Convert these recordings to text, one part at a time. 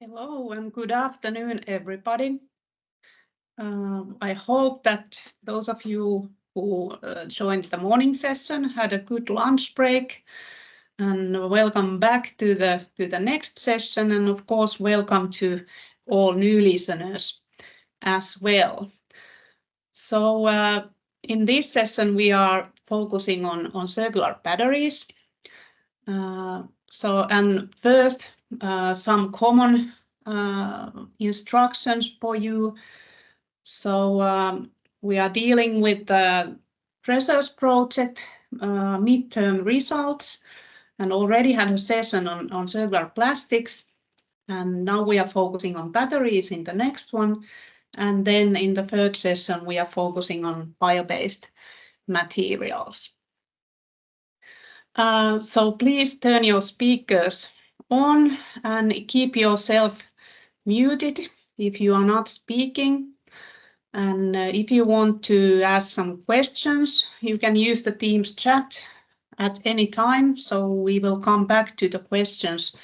Hello and good afternoon, everybody. I hope that those of you who joined the morning session had a good lunch break, and welcome back to the next session, and of course welcome to all new listeners as well. So in this session we are focusing on circular batteries. And first some common instructions for you. So we are dealing with the Treasures project midterm results, and already had a session on circular plastics, and now we are focusing on batteries in the next one, and then in the third session we are focusing on bio-based materials. So please turn your speakers on and keep yourself muted if you are not speaking. And if you want to ask some questions, you can use the Teams chat at any time. So we will come back to the questions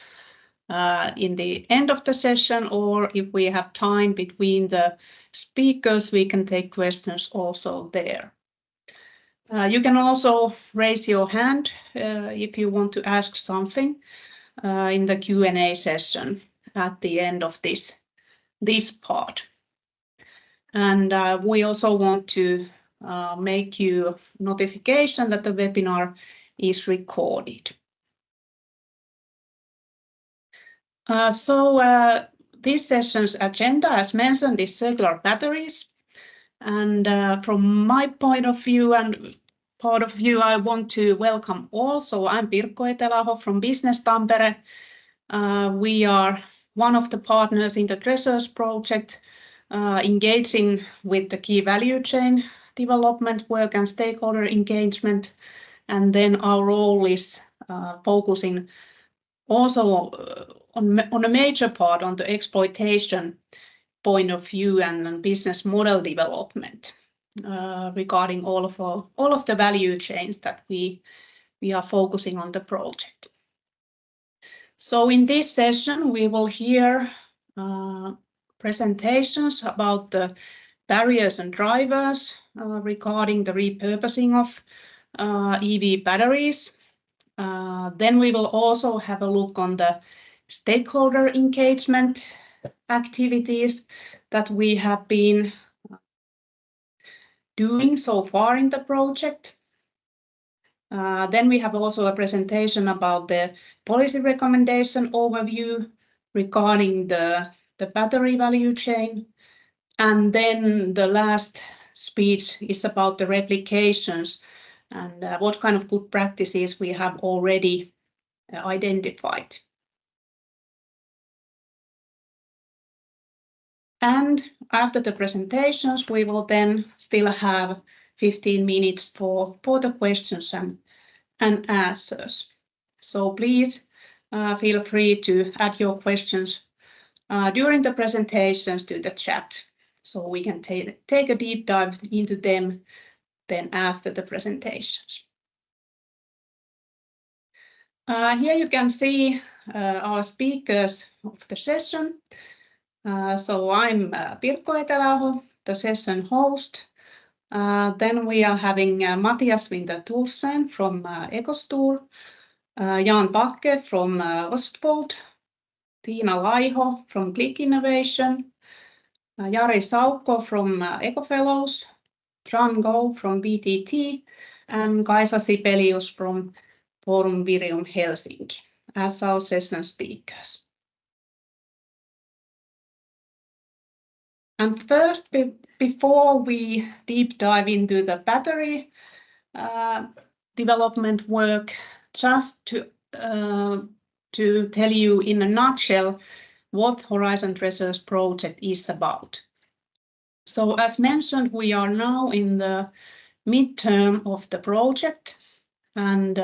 in the end of the session, or if we have time between the speakers, we can take questions also there. You can also raise your hand if you want to ask something in the Q&A session at the end of this part. And we also want to make you notification that the webinar is recorded. So this session's agenda, as mentioned, is circular batteries. And from my point of view and part of view, I want to welcome all. So I'm Pirkko Eteläho from Business Tampere. We are one of the partners in the Treasures project, engaging with the key value chain development work and stakeholder engagement. And then our role is focusing also on a major part on the exploitation point of view and business model development regarding all of the value chains that we are focusing on the project. So in this session we will hear presentations about the barriers and drivers regarding the repurposing of EV batteries. Then we will also have a look on the stakeholder engagement activities that we have been doing so far in the project. Then we have also a presentation about the policy recommendation overview regarding the battery value chain. And then the last speech is about the replications and what kind of good practices we have already identified. And after the presentations, we will then still have 15 minutes for the questions and answers. So please feel free to add your questions during the presentations to the chat, so we can take a deep dive into them then after the presentations. Here you can see our speakers of the session. So I'm Pirkko Eteläho, the session host. Then we are having Mattias Winter-Thorsen from EcoStore, Jan Bakke from Ostfold, Tiina Laiho from Click Innovation, Jari Saukko from EcoFellows, Tran Go from BTT, and Kaisa Sibelius from Forum Virium Helsinki as our session speakers. And first, before we deep dive into the battery development work, just to tell you in a nutshell what Horizon Treasures project is about. So as mentioned, we are now in the midterm of the project, and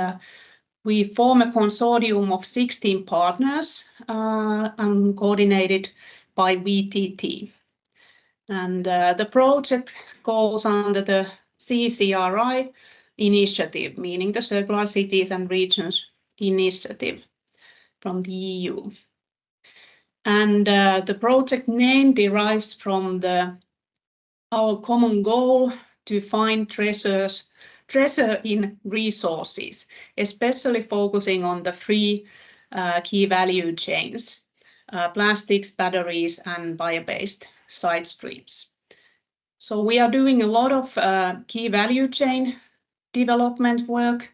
we form a consortium of 16 partners and coordinated by VTT. And the project goes under the CCRI initiative, meaning the Circular Cities and Regions initiative from the EU. And the project name derives from our common goal to find treasure in resources, especially focusing on the three key value chains, plastics, batteries, and bio-based side streams. So we are doing a lot of key value chain development work,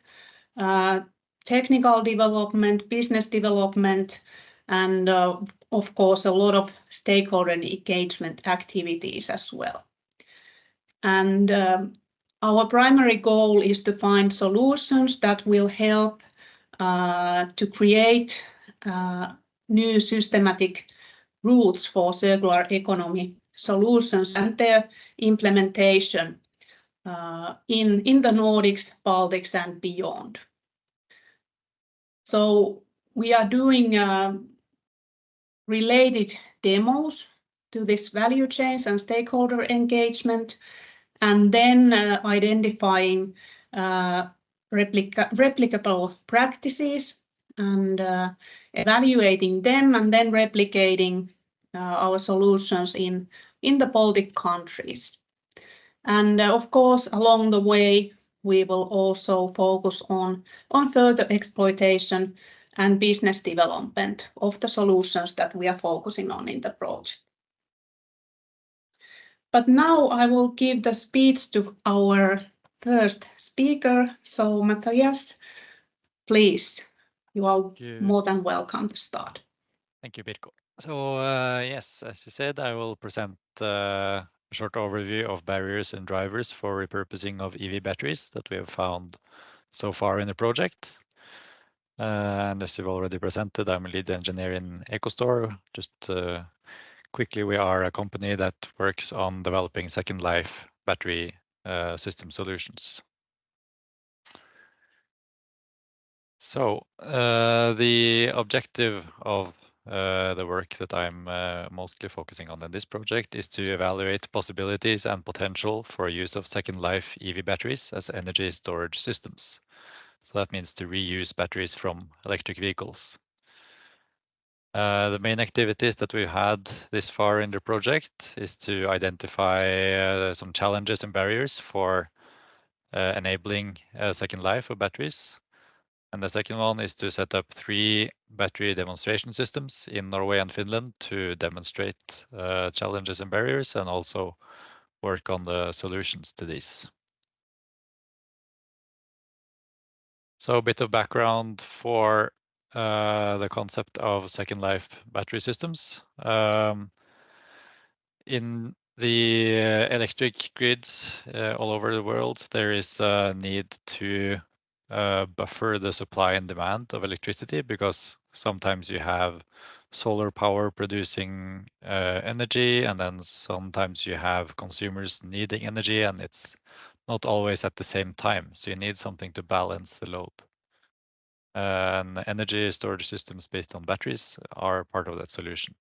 technical development, business development, and of course, a lot of stakeholder engagement activities as well. And our primary goal is to find solutions that will help to create new systematic routes for circular economy solutions and their implementation in the Nordics, Baltics, and beyond. So we are doing related demos to this value chains and stakeholder engagement, and then identifying replicable practices and evaluating them, and then replicating our solutions in the Baltic countries. And of course, along the way, we will also focus on further exploitation and business development of the solutions that we are focusing on in the project. But now I will give the speech to our first speaker. So Matthias, please, you are more than welcome to start. Thank you, Pirkko. So yes, as you said, I will present a short overview of barriers and drivers for repurposing of EV batteries that we have found so far in the project. And as you've already presented, I'm a lead engineer in EcoStore. Just quickly, we are a company that works on developing second life battery system solutions. So the objective of the work that I'm mostly focusing on in this project is to evaluate possibilities and potential for use of second life EV batteries as energy storage systems. So that means to reuse batteries from electric vehicles. The main activities that we've had this far in the project is to identify some challenges and barriers for enabling a second life of batteries. And the second one is to set up 3 battery demonstration systems in Norway and Finland to demonstrate challenges and barriers, and also work on the solutions to these. So a bit of background for the concept of second life battery systems. In the electric grids all over the world, there is a need to buffer the supply and demand of electricity, because sometimes you have solar power producing energy, and then sometimes you have consumers needing energy, and it's not always at the same time. So you need something to balance the load. And energy storage systems based on batteries are part of that solution.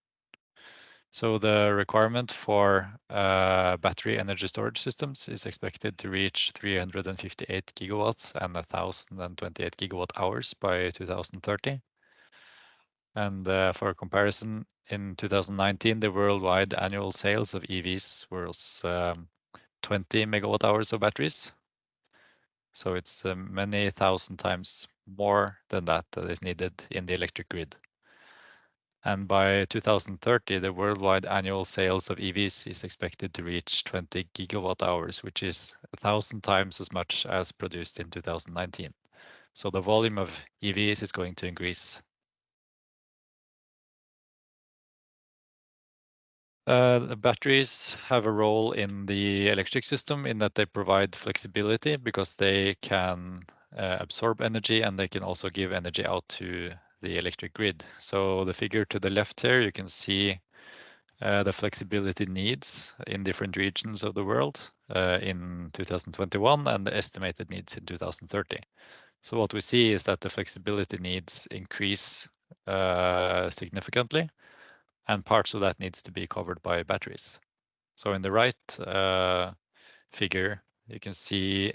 So the requirement for battery energy storage systems is expected to reach 358 gigawatts and 1,028 gigawatt hours by 2030. And for comparison, in 2019, the worldwide annual sales of EVs was 20 megawatt hours of batteries. So it's many thousand times more than that is needed in the electric grid. And by 2030, the worldwide annual sales of EVs is expected to reach 20 gigawatt hours, which is 1,000 times as much as produced in 2019. So the volume of EVs is going to increase. The batteries have a role in the electric system in that they provide flexibility, because they can absorb energy, and they can also give energy out to the electric grid. So the figure to the left here, you can see the flexibility needs in different regions of the world in 2021, and the estimated needs in 2030. So what we see is that the flexibility needs increase significantly, and parts of that needs to be covered by batteries. So in the right figure, you can see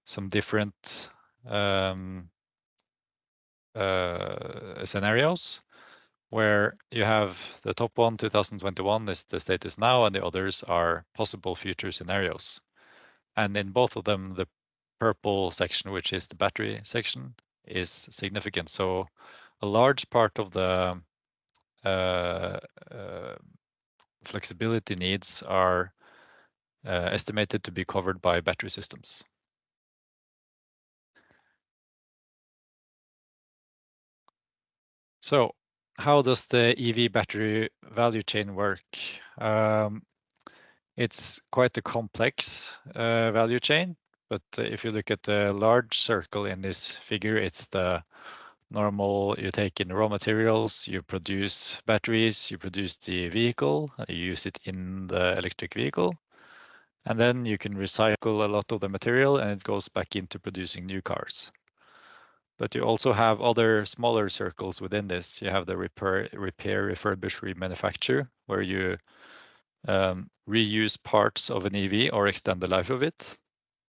some different scenarios where you have the top one, 2021, is the status now, and the others are possible future scenarios. And in both of them, the purple section, which is the battery section, is significant. So a large part of the flexibility needs are estimated to be covered by battery systems. So how does the EV battery value chain work? It's quite a complex value chain, but if you look at the large circle in this figure, it's the normal, you take in raw materials, you produce batteries, you produce the vehicle, you use it in the electric vehicle, and then you can recycle a lot of the material and it goes back into producing new cars. But you also have other smaller circles within this. You have the repair, refurbish, remanufacture, where you reuse parts of an EV or extend the life of it.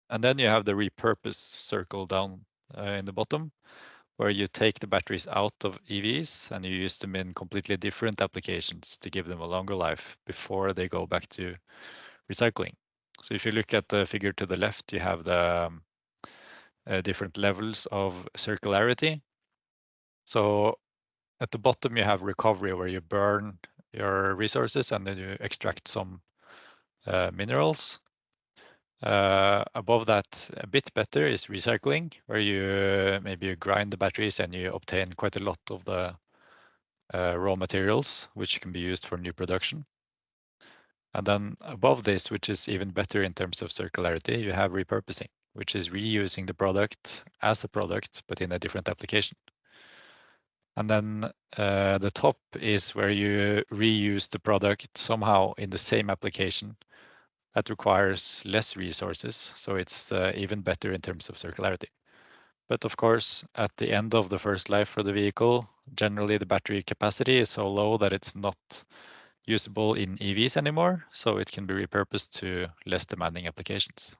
And then you have the repurpose circle down in the bottom, where you take the batteries out of EVs and you use them in completely different applications to give them a longer life before they go back to recycling. So if you look at the figure to the left, you have the different levels of circularity. So at the bottom, you have recovery, where you burn your resources and then you extract some minerals. Above that, a bit better is recycling, where you maybe you grind the batteries and you obtain quite a lot of the raw materials, which can be used for new production. And then above this, which is even better in terms of circularity, you have repurposing, which is reusing the product as a product, but in a different application. And then the top is where you reuse the product somehow in the same application that requires less resources. So it's even better in terms of circularity. But of course, at the end of the first life for the vehicle, generally the battery capacity is so low that it's not usable in EVs anymore. So it can be repurposed to less demanding applications.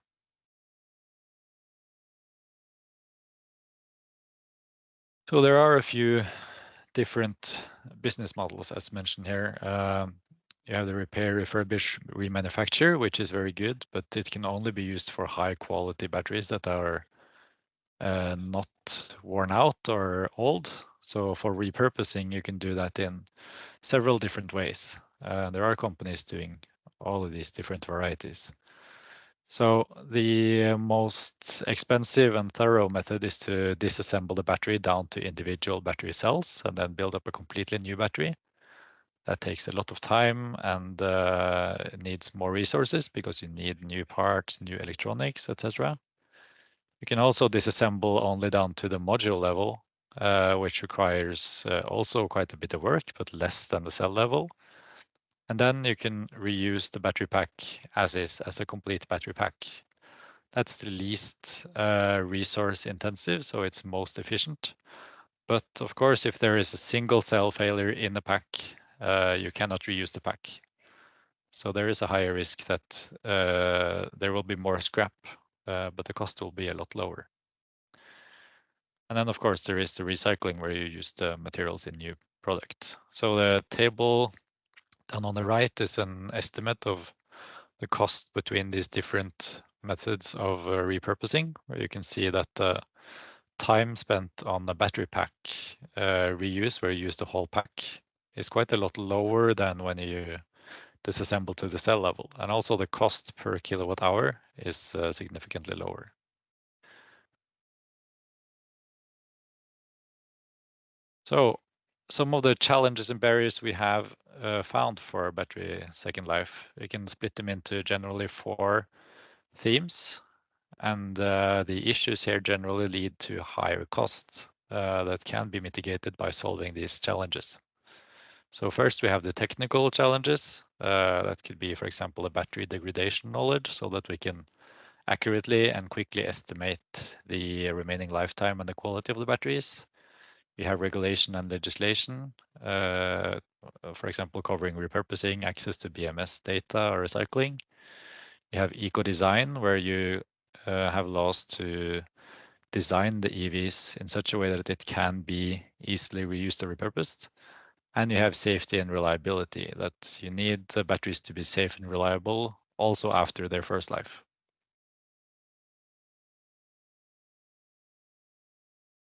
So there are a few different business models, as mentioned here. You have the repair, refurbish, remanufacture, which is very good, but it can only be used for high quality batteries that are not worn out or old. So for repurposing, you can do that in several different ways. There are companies doing all of these different varieties. So the most expensive and thorough method is to disassemble the battery down to individual battery cells and then build up a completely new battery. That takes a lot of time and needs more resources because you need new parts, new electronics, etc. You can also disassemble only down to the module level, which requires also quite a bit of work, but less than the cell level. And then you can reuse the battery pack as is, as a complete battery pack. That's the least resource intensive, so it's most efficient. But of course, if there is a single cell failure in the pack, you cannot reuse the pack. So there is a higher risk that there will be more scrap, but the cost will be a lot lower. And then, of course, there is the recycling where you use the materials in new product. So the table down on the right is an estimate of the cost between these different methods of repurposing, where you can see that the time spent on the battery pack reuse, where you use the whole pack, is quite a lot lower than when you disassemble to the cell level. And also the cost per kilowatt hour is significantly lower. So some of the challenges and barriers we have found for battery second life, we can split them into generally 4 themes. And the issues here generally lead to higher costs that can be mitigated by solving these challenges. So first we have the technical challenges. That could be, for example, a battery degradation knowledge so that we can accurately and quickly estimate the remaining lifetime and the quality of the batteries. We have regulation and legislation, for example, covering repurposing, access to BMS data or recycling. You have eco-design, where you have laws to design the EVs in such a way that it can be easily reused or repurposed. And you have safety and reliability, that you need the batteries to be safe and reliable also after their first life.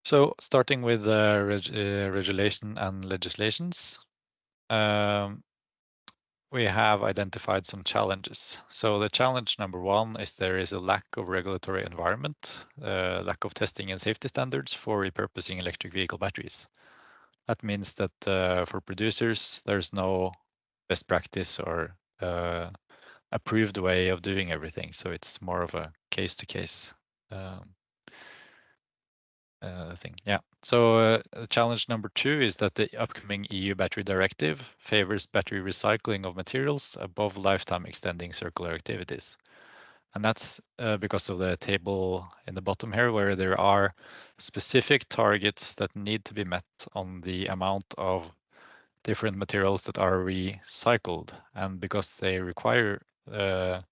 So starting with regulation and legislations, we have identified some challenges. So the challenge number one is there is a lack of regulatory environment, lack of testing and safety standards for repurposing electric vehicle batteries. That means that for producers, there's no best practice or approved way of doing everything. So it's more of a case-to-case thing. Yeah. So challenge number two is that the upcoming EU battery directive favors battery recycling of materials above lifetime extending circular activities. And that's because of the table in the bottom here, where there are specific targets that need to be met on the amount of different materials that are recycled. And because they require a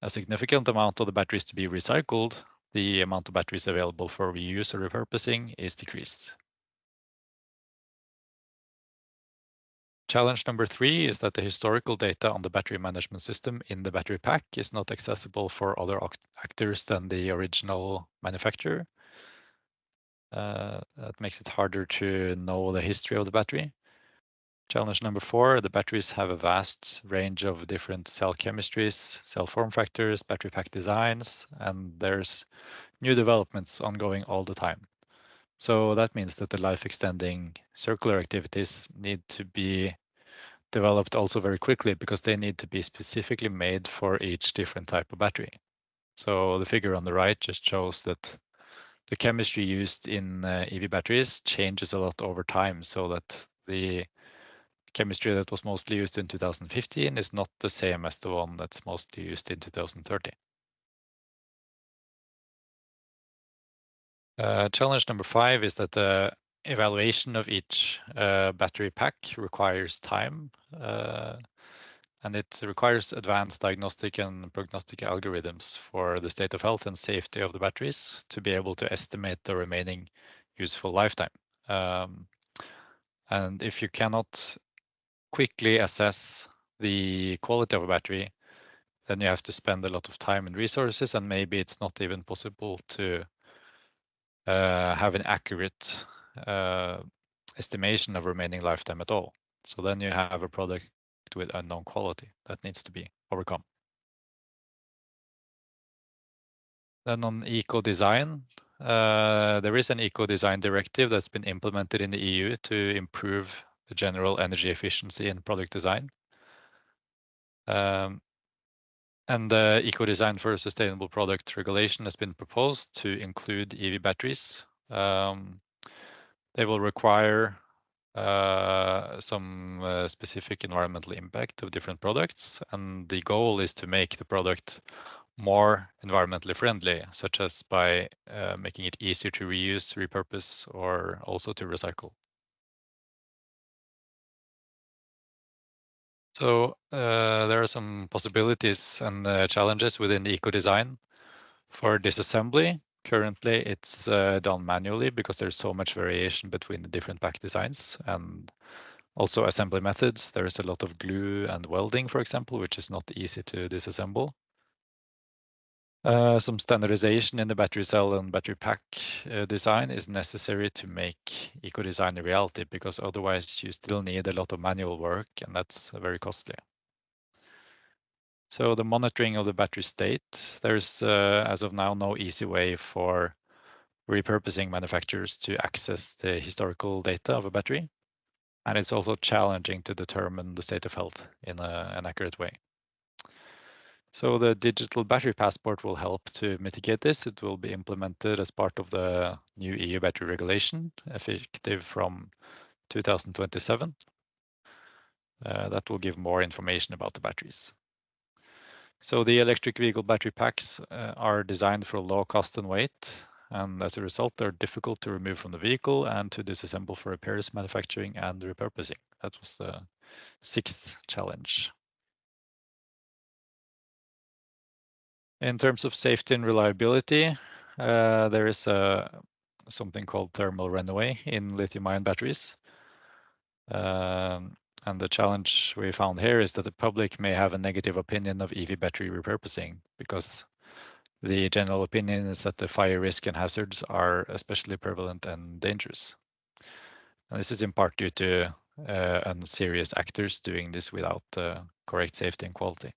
significant amount of the batteries to be recycled, the amount of batteries available for reuse or repurposing is decreased. Challenge number three is that the historical data on the battery management system in the battery pack is not accessible for other actors than the original manufacturer. That makes it harder to know the history of the battery. Challenge number four, the batteries have a vast range of different cell chemistries, cell form factors, battery pack designs, and there's new developments ongoing all the time. So that means that the life extending circular activities need to be developed also very quickly because they need to be specifically made for each different type of battery. So the figure on the right just shows that the chemistry used in EV batteries changes a lot over time, so that the chemistry that was mostly used in 2015 is not the same as the one that's mostly used in 2030. Challenge number five is that the evaluation of each battery pack requires time, and it requires advanced diagnostic and prognostic algorithms for the state of health and safety of the batteries to be able to estimate the remaining useful lifetime. And if you cannot quickly assess the quality of a battery, then you have to spend a lot of time and resources, and maybe it's not even possible to have an accurate estimation of remaining lifetime at all. So then you have a product with unknown quality that needs to be overcome. Then on eco-design, there is an eco-design directive that's been implemented in the EU to improve the general energy efficiency in product design. And the eco-design for a sustainable product regulation has been proposed to include EV batteries. They will require some specific environmental impact of different products, and the goal is to make the product more environmentally friendly, such as by making it easier to reuse, repurpose, or also to recycle. So there are some possibilities and challenges within the eco-design. For disassembly, currently it's done manually because there's so much variation between the different pack designs, and also assembly methods. There is a lot of glue and welding, for example, which is not easy to disassemble. Some standardization in the battery cell and battery pack design is necessary to make eco-design a reality, because otherwise you still need a lot of manual work, and that's very costly. So the monitoring of the battery state, there's as of now no easy way for repurposing manufacturers to access the historical data of a battery. And it's also challenging to determine the state of health in an accurate way. So the digital battery passport will help to mitigate this. It will be implemented as part of the new EU battery regulation, effective from 2027. That will give more information about the batteries. So the electric vehicle battery packs are designed for low cost and weight, and as a result, they're difficult to remove from the vehicle and to disassemble for repairs, manufacturing, and repurposing. That was the sixth challenge. In terms of safety and reliability, there is something called thermal runaway in lithium-ion batteries. And the challenge we found here is that the public may have a negative opinion of EV battery repurposing because the general opinion is that the fire risk and hazards are especially prevalent and dangerous. And this is in part due to unserious actors doing this without correct safety and quality.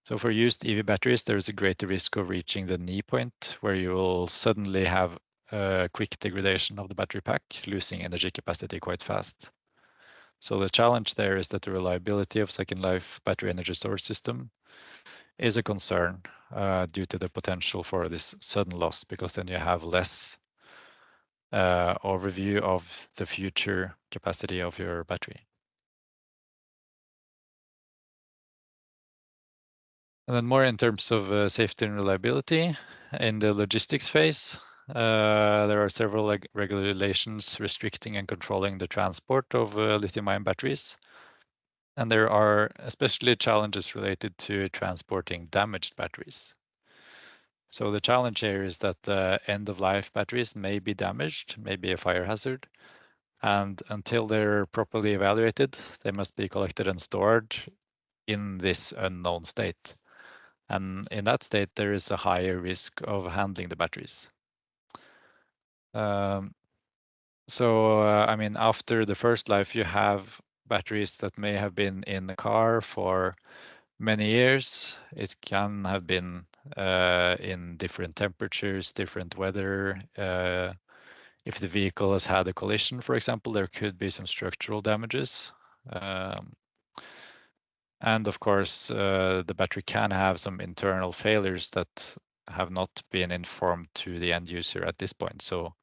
So for used EV batteries, there is a greater risk of reaching the knee point where you will suddenly have a quick degradation of the battery pack, losing energy capacity quite fast. So the challenge there is that the reliability of second life battery energy storage system is a concern due to the potential for this sudden loss, because then you have less overview of the future capacity of your battery. And then more in terms of safety and reliability, in the logistics phase, there are several regulations restricting and controlling the transport of lithium-ion batteries. And there are especially challenges related to transporting damaged batteries. So the challenge here is that end-of-life batteries may be damaged, may be a fire hazard, and until they're properly evaluated, they must be collected and stored in this unknown state. And in that state, there is a higher risk of handling the batteries. I mean, after the first life, you have batteries that may have been in the car for many years. It can have been in different temperatures, different weather. If the vehicle has had a collision, for example, there could be some structural damages. And of course, the battery can have some internal failures that have not been informed to the end user at this point. So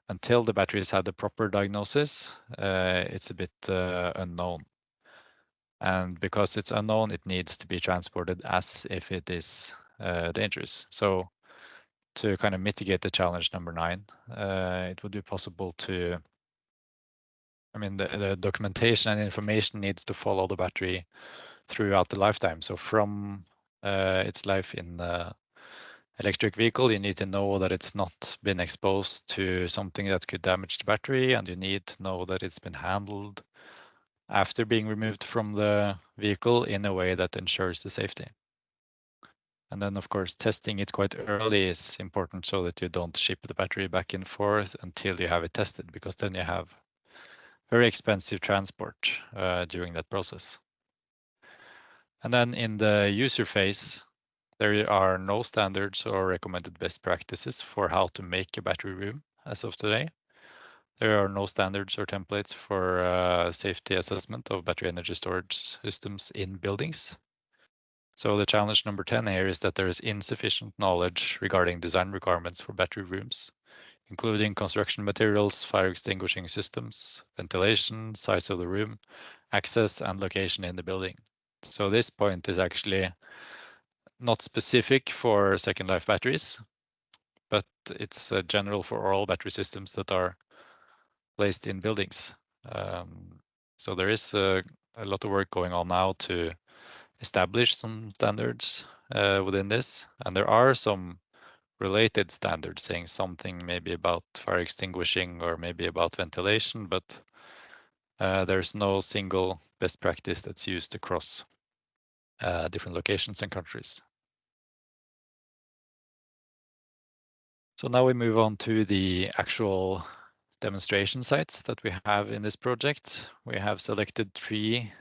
until the battery has had the proper diagnosis, it's a bit unknown. And because it's unknown, it needs to be transported as if it is dangerous. So to kind of mitigate the challenge number 9, it would be possible to, I mean, the documentation and information needs to follow the battery throughout the lifetime. So from its life in the electric vehicle, you need to know that it's not been exposed to something that could damage the battery, and you need to know that it's been handled after being removed from the vehicle in a way that ensures the safety. And then, of course, testing it quite early is important so that you don't ship the battery back and forth until you have it tested, because then you have very expensive transport during that process. And then in the user phase, there are no standards or recommended best practices for how to make a battery room as of today. There are no standards or templates for safety assessment of battery energy storage systems in buildings. So the challenge number 10 here is that there is insufficient knowledge regarding design requirements for battery rooms, including construction materials, fire extinguishing systems, ventilation, size of the room, access, and location in the building. So this point is actually not specific for second life batteries, but it's general for all battery systems that are placed in buildings. So there is a lot of work going on now to establish some standards within this, and there are some related standards saying something maybe about fire extinguishing or maybe about ventilation, but there's no single best practice that's used across different locations and countries. So now we move on to the actual demonstration sites that we have in this project. We have selected 3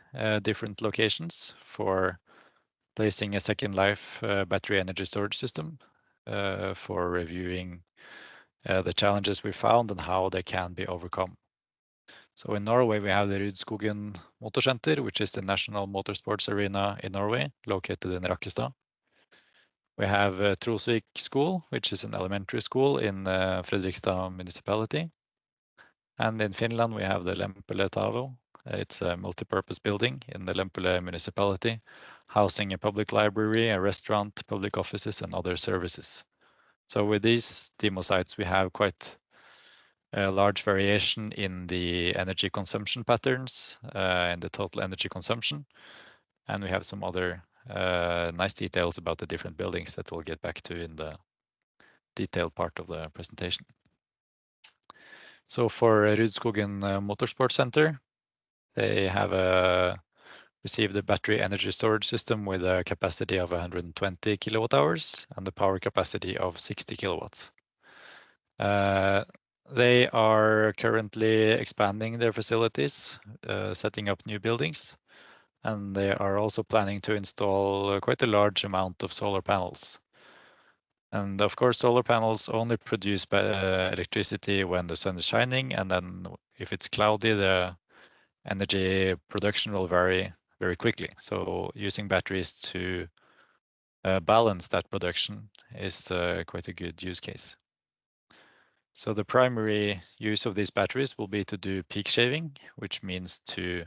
different locations for placing a second life battery energy storage system for reviewing the challenges we found and how they can be overcome. So in Norway, we have the Rudskogen Motorsenter, which is the national motorsports arena in Norway, located in Rakkestad. We have Trosvik School, which is an elementary school in Fredrikstad municipality. And in Finland, we have the Lempele Talo. It's a multi-purpose building in the Lempele municipality, housing a public library, a restaurant, public offices, and other services. So with these demo sites, we have quite a large variation in the energy consumption patterns and the total energy consumption. And we have some other nice details about the different buildings that we'll get back to in the detailed part of the presentation. So for Rudskogen Motorsport Center, they have received a battery energy storage system with a capacity of 120 kilowatt hours and the power capacity of 60 kilowatts. They are currently expanding their facilities, setting up new buildings, and they are also planning to install quite a large amount of solar panels. And of course, solar panels only produce electricity when the sun is shining, and then if it's cloudy, the energy production will vary very quickly. So using batteries to balance that production is quite a good use case. So the primary use of these batteries will be to do peak shaving, which means to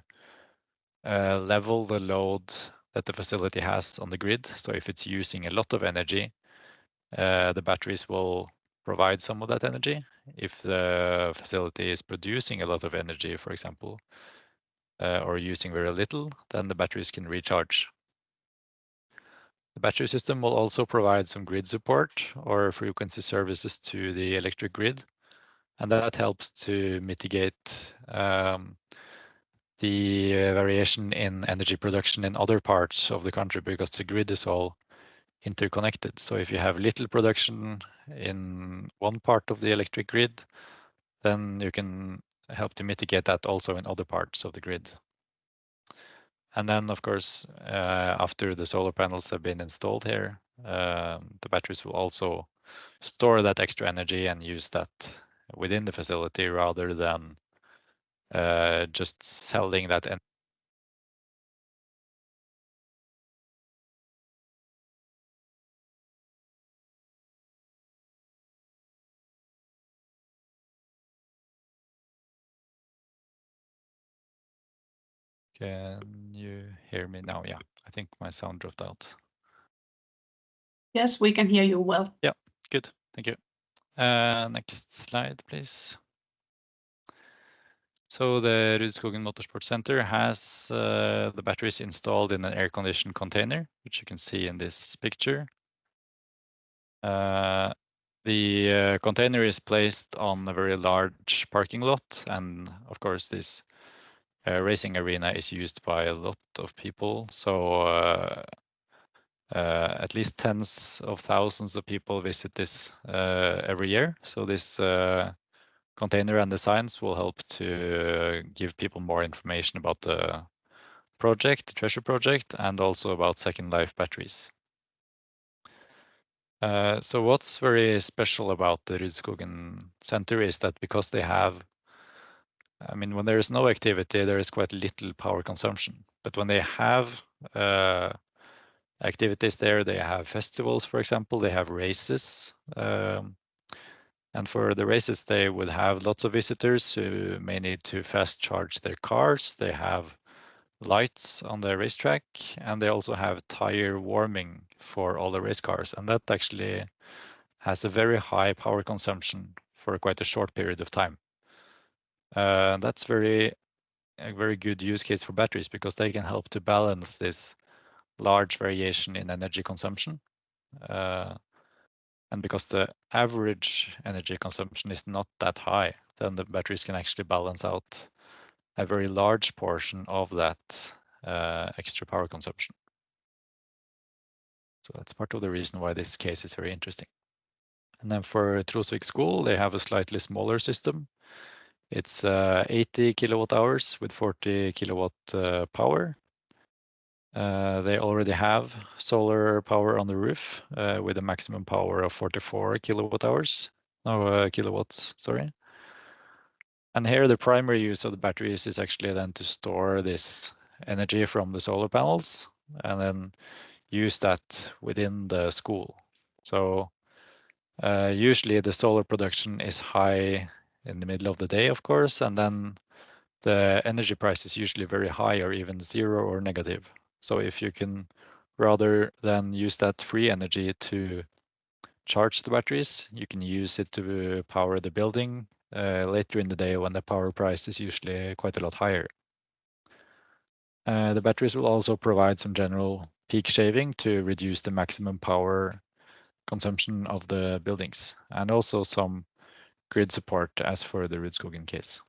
level the load that the facility has on the grid. So if it's using a lot of energy, the batteries will provide some of that energy. If the facility is producing a lot of energy, for example, or using very little, then the batteries can recharge. The battery system will also provide some grid support or frequency services to the electric grid, and that helps to mitigate the variation in energy production in other parts of the country because the grid is all interconnected. So if you have little production in one part of the electric grid, then you can help to mitigate that also in other parts of the grid. And then, of course, after the solar panels have been installed here, the batteries will also store that extra energy and use that within the facility rather than just selling that energy. Can you hear me now? Yeah, I think my sound dropped out. Yes, we can hear you well. Yeah, good. Thank you. Next slide, please. So the Rudskogen Motorsport Center has the batteries installed in an air-conditioned container, which you can see in this picture. The container is placed on a very large parking lot, and of course this racing arena is used by a lot of people. So at least tens of thousands of people visit this every year. So this container and the signs will help to give people more information about the project, the Treasure project, and also about Second Life batteries. So what's very special about the Rudskogen Center is that because they have, I mean, when there is no activity, there is quite little power consumption. But when they have activities there, they have festivals, for example, they have races. And for the races, they would have lots of visitors who may need to fast charge their cars. They have lights on the racetrack, and they also have tire warming for all the race cars. And that actually has a very high power consumption for quite a short period of time. That's a very good use case for batteries because they can help to balance this large variation in energy consumption. And because the average energy consumption is not that high, then the batteries can actually balance out a very large portion of that extra power consumption. So that's part of the reason why this case is very interesting. And then for Trosvik School, they have a slightly smaller system. It's 80 kilowatt hours with 40 kilowatt power. They already have solar power on the roof with a maximum power of 44 kilowatts, sorry. And here the primary use of the batteries is actually then to store this energy from the solar panels and then use that within the school. So usually the solar production is high in the middle of the day, of course, and then the energy price is usually very high or even zero or negative. So if you can rather than use that free energy to charge the batteries, you can use it to power the building later in the day when the power price is usually quite a lot higher. The batteries will also provide some general peak shaving to reduce the maximum power consumption of the buildings, and also some grid support as for the Rudskogen case.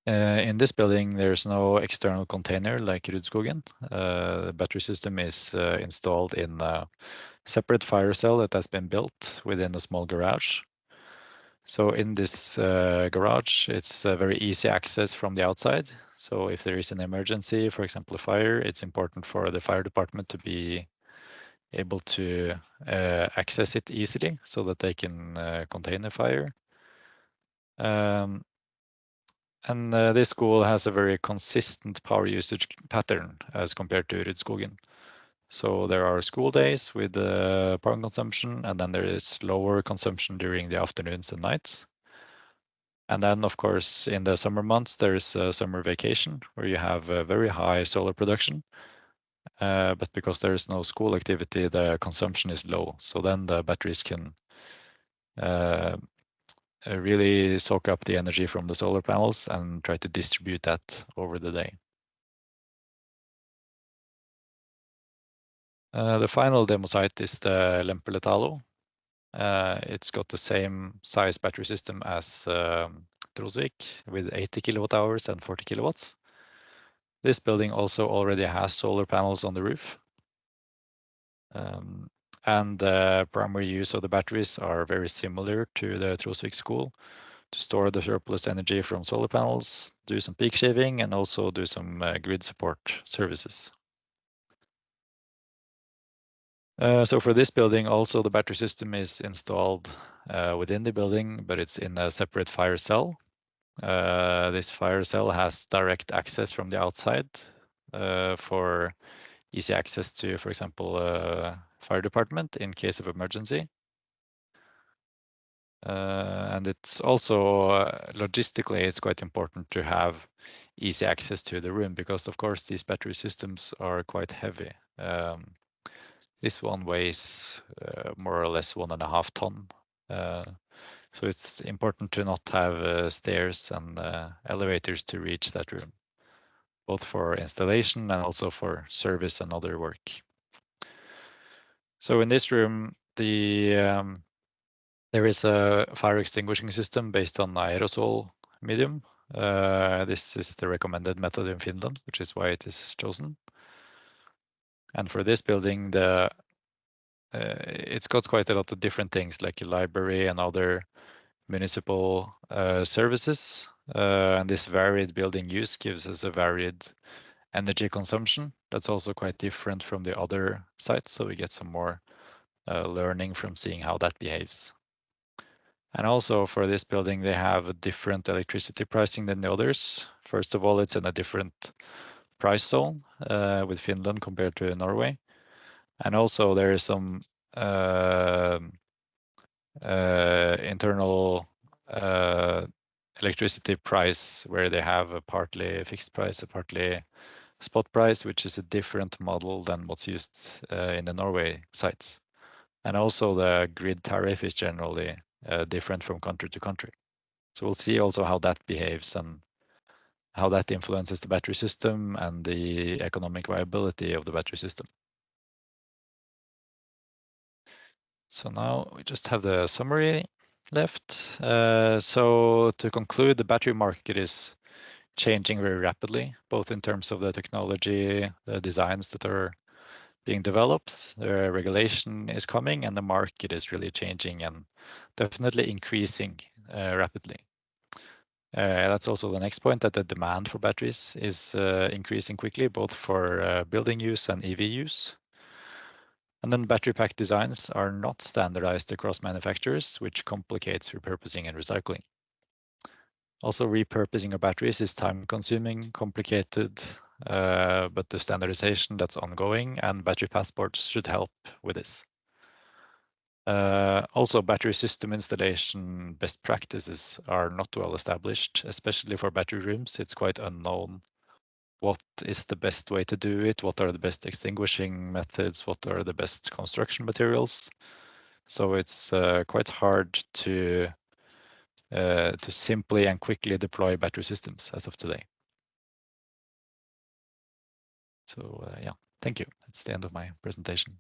In this building, there's no external container like Rudskogen. The battery system is installed in a separate fire cell that has been built within a small garage. So in this garage, it's very easy access from the outside. So if there is an emergency, for example, a fire, it's important for the fire department to be able to access it easily so that they can contain the fire. And this school has a very consistent power usage pattern as compared to Rudskogen. So there are school days with power consumption, and then there is lower consumption during the afternoons and nights. And then, of course, in the summer months, there is a summer vacation where you have a very high solar production. But because there is no school activity, the consumption is low. So then the batteries can really soak up the energy from the solar panels and try to distribute that over the day. The final demo site is the Lemperletalo. It's got the same size battery system as Trosvik with 80 kilowatt hours and 40 kilowatts. This building also already has solar panels on the roof. And the primary use of the batteries are very similar to the Trosvik school, to store the surplus energy from solar panels, do some peak shaving, and also do some grid support services. So for this building, also the battery system is installed within the building, but it's in a separate fire cell. This fire cell has direct access from the outside for easy access to, for example, fire department in case of emergency. And it's also logistically, it's quite important to have easy access to the room because, of course, these battery systems are quite heavy. This one weighs more or less 1.5 tons. So it's important to not have stairs and elevators to reach that room, both for installation and also for service and other work. So in this room, there is a fire extinguishing system based on aerosol medium. This is the recommended method in Finland, which is why it is chosen. And for this building, it's got quite a lot of different things like a library and other municipal services. And this varied building use gives us a varied energy consumption. That's also quite different from the other sites. So we get some more learning from seeing how that behaves. And also for this building, they have a different electricity pricing than the others. First of all, it's in a different price zone with Finland compared to Norway. And also there is some internal electricity price where they have a partly fixed price, a partly spot price, which is a different model than what's used in the Norway sites. And also the grid tariff is generally different from country to country. So we'll see also how that behaves and how that influences the battery system and the economic viability of the battery system. So now we just have the summary left. So to conclude, the battery market is changing very rapidly, both in terms of the technology, the designs that are being developed, the regulation is coming, and the market is really changing and definitely increasing rapidly. That's also the next point, that the demand for batteries is increasing quickly, both for building use and EV use. And then battery pack designs are not standardized across manufacturers, which complicates repurposing and recycling. Also, repurposing of batteries is time-consuming, complicated, but the standardization that's ongoing and battery passports should help with this. Also, battery system installation best practices are not well established, especially for battery rooms. It's quite unknown what is the best way to do it, what are the best extinguishing methods, what are the best construction materials. So it's quite hard to simply and quickly deploy battery systems as of today. So yeah, thank you. That's the end of my presentation.